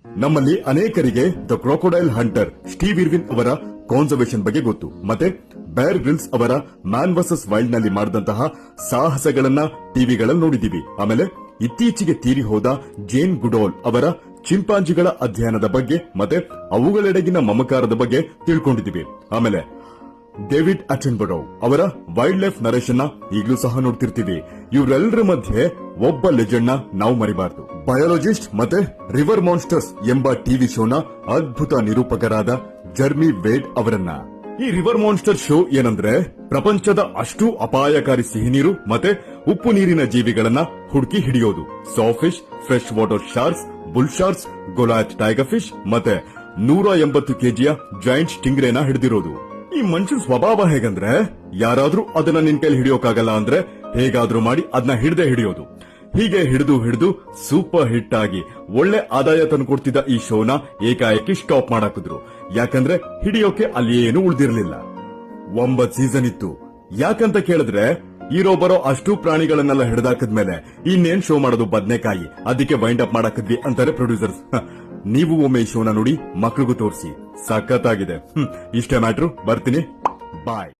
ನಮ್ಮಲ್ಲಿ ಅನೇಕರಿಗೆ the crocodile hunter Steve Irwin ಅವರ ಕಾನ್ಸರ್ವೇಷನ್ ಬಗ್ಗೆ ಗೊತ್ತು. ಮತ್ತೆ ಬೇರ್ ಗ್ರಿಲ್ಸ್ ಅವರ ಮ್ಯಾನ್ ವರ್ಸಸ್ ವೈಲ್ಡ್ ನಲ್ಲಿ ಮಾಡಿದಂತಹ ಸಾಹಸಗಳನ್ನ ಟಿವಿಗಳಲ್ಲಿ ನೋಡಿದೀವಿ. ಆಮೇಲೆ ಇತ್ತೀಚೆಗೆ ತೀರಿ ಹೋದ ಜೇನ್ ಗುಡೋಲ್ ಅವರ ಚಿಂಪಾಂಜಿಗಳ ಅಧ್ಯಯನದ ಬಗ್ಗೆ ಮತ್ತೆ ಅವುಗಳೆಡೆಗಿನ ಮಮಕಾರದ ಬಗ್ಗೆ ತಿಳ್ಕೊಂಡಿದ್ದೀವಿ. ಆಮೇಲೆ ಡೇವಿಡ್ ಅಟೆನ್ಬರೋ ಅವರ ವೈಲ್ಡ್ ಲೈಫ್ ನರೇಷನ್ ನ ಈಗಲೂ ಸಹ ನೋಡ್ತಿರ್ತೀವಿ. ಇವರೆಲ್ಲರ ಮಧ್ಯೆ ಒಬ್ಬ ಲೆಜೆಂಡ್ ನ ನಾವು ಮರಿಬಾರದು. ಬಯಾಲಜಿಸ್ಟ್ ಮತ್ತೆ ರಿವರ್ ಮಾನ್ಸ್ಟರ್ಸ್ ಎಂಬ ಟಿವಿ ಶೋನ ಅದ್ಭುತ ನಿರೂಪಕರಾದ ಜರ್ಮಿ ವೇಡ್ ಅವರನ್ನ. ಈ ರಿವರ್ ಮಾನ್ಸ್ಟರ್ ಶೋ ಏನಂದ್ರೆ ಪ್ರಪಂಚದ ಅಷ್ಟು ಅಪಾಯಕಾರಿ ಸಿಹಿನೀರು ಮತ್ತೆ ಉಪ್ಪು ನೀರಿನ ಜೀವಿಗಳನ್ನ ಹುಡುಕಿ ಹಿಡಿಯೋದು. Sawfish, fresh water sharks, bull sharks, goliath tiger fish ಮತ್ತೆ 180 ಕೆಜಿಯ ಜಾಯಿಂಟ್ ಸ್ಟಿಂಗ್ರೇನ ಹಿಡಿದಿರೋದು. ಈ ಮನುಷ್ಯನ ಸ್ವಭಾವ ಹೇಗಂದ್ರೆ ಯಾರಾದ್ರೂ ಅದನ್ನ ನಿನ್ ಕೈಲಿ ಹಿಡಿಯೋಕಾಗಲ್ಲ ಅಂದ್ರೆ ಹೇಗಾದ್ರೂ ಮಾಡಿ ಅದನ್ನ ಹಿಡಿಯೋದು. ಹೀಗೆ ಹಿಡಿದು ಸೂಪರ್ ಹಿಟ್ ಆಗಿ ಒಳ್ಳೆ ಆದಾಯ ತಂದುಕೊಡ್ತಿದ್ದ ಈ ಶೋನ ಏಕಾಏಕಿ ಸ್ಟಾಪ್ ಮಾಡಾಕಿದ್ರು. ಯಾಕಂದ್ರೆ ಹಿಡಿಯೋಕೆ ಅಲ್ಲಿ ಏನು ಉಳಿದಿರಲಿಲ್ಲ. 9 ಸೀಸನ್ ಇತ್ತು. ಯಾಕಂತ ಕೇಳಿದ್ರೆ ಹೀರೋ ಬರೋ ಅಷ್ಟು ಪ್ರಾಣಿಗಳನ್ನೆಲ್ಲ ಹಿಡಿದಾಕದ್ಮೇಲೆ ಇನ್ನೇನ್ ಶೋ ಮಾಡೋದು ಬದ್ನೆಕಾಯಿ, ಅದಕ್ಕೆ ವೈಂಡ್ ಅಪ್ ಮಾಡಾಕಿದ್ವಿ ಅಂತಾರೆ ಪ್ರೊಡ್ಯೂಸರ್ಸ್. ನೀವು ಒಮ್ಮೆ ಈ ಶೋನ ನೋಡಿ ಮಕ್ಳಿಗೂ ತೋರಿಸಿ, ಸಖತ್ತಾಗಿದೆ. ಇಷ್ಟೇ ಮ್ಯಾಟ್ರು. ಬರ್ತೀನಿ, ಬಾಯ್.